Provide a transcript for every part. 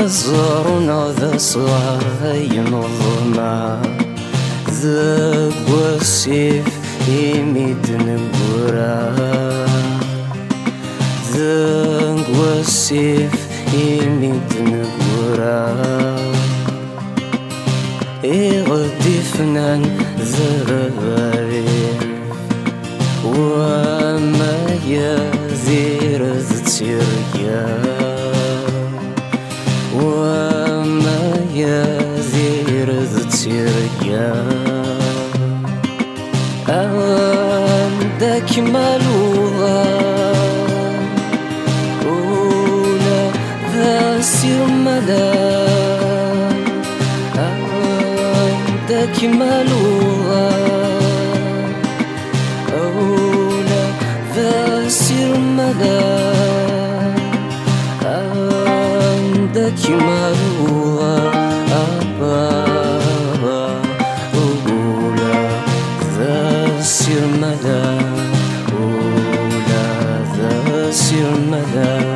Aẓar-nneɣ d asɣar yenneḍna deg wasif imi d-neggura, deg wasif imi d-neggura. Iɣeddifnan ذراريف وما يذير ذتيريا، وما يذير ذتيريا. عندك ملوضة ولا ذا سير مدام، عندك ملوضة ولا ذا سير مدام، عندك ملوضة ولا ذا سير مدام، ولا ذا سير مدام.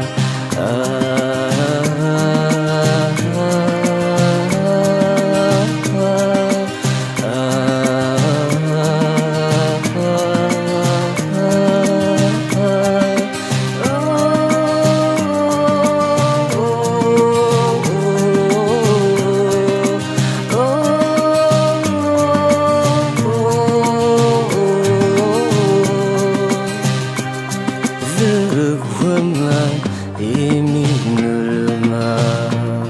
يمين الماء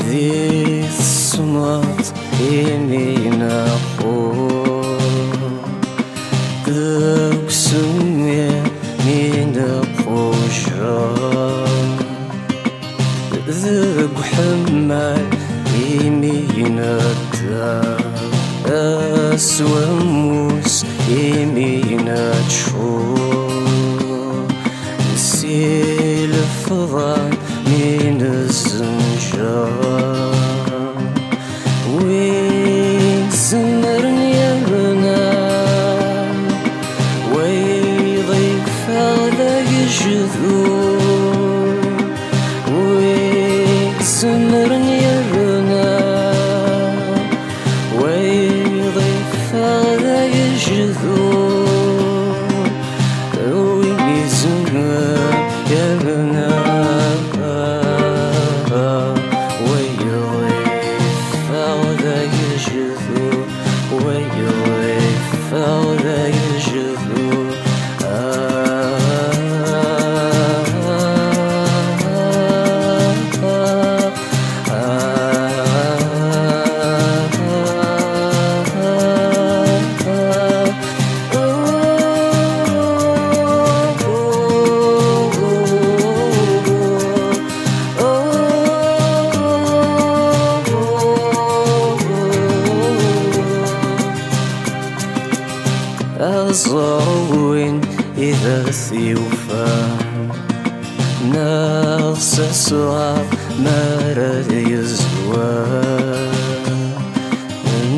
ذي الصمت يمين أخوه، ذوك سمية من القشرة، ذوك حمال يمين الدار، أسوى موس يمين تشوف. الفضاء من الزنجان وين زمرني هنا، ويضيق فغدا يجذور، وين زمرني هنا، ويضيق فغدا يجذور، وين زمر يا بنا ويضيف فغدا يجذور، ويضيف فغدا يجذور. أزروين إذا ثيوفان نغس صعب مرد يزوان،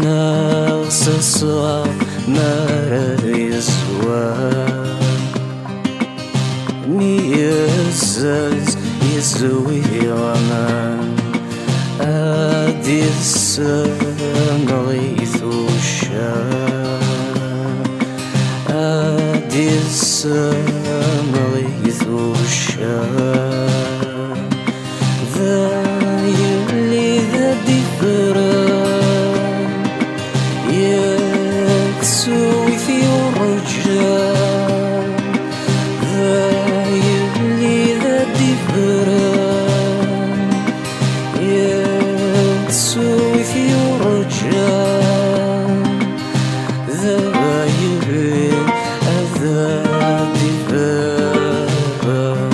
نغس صعب مرد يزوان. ميزز يزوي غمان أدي السم غيث الشام، أدي السم غيث الشام. ذا يلي ذا دفران يكسوي في الرجال، ذا يلي ذا دفران يكسوي في الرجال، ذا يلي ذا دفران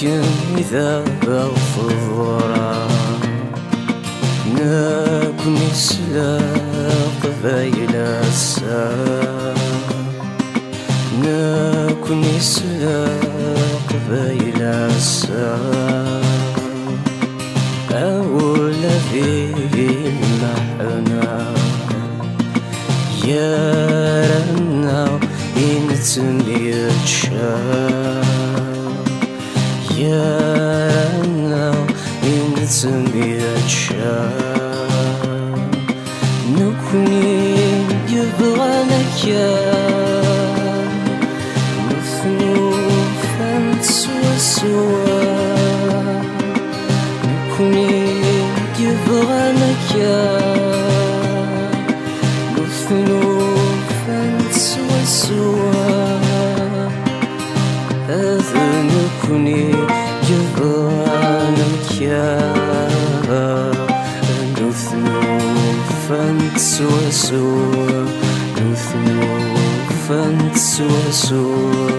لكن إذا غفورا نكون سلاق قبايل الساعة نكون سلاق قبايل الساعة أولى في المحنة يا رنا إنتني تشاء يا رنا إنتني تشاء نكوني يبغانك نثنو فانسوا سوا نكوني يبغانك نثنو فانسوا سوا هذا نكوني يبغانك نثنو فانسوا سوا نثنو فانسوا سوا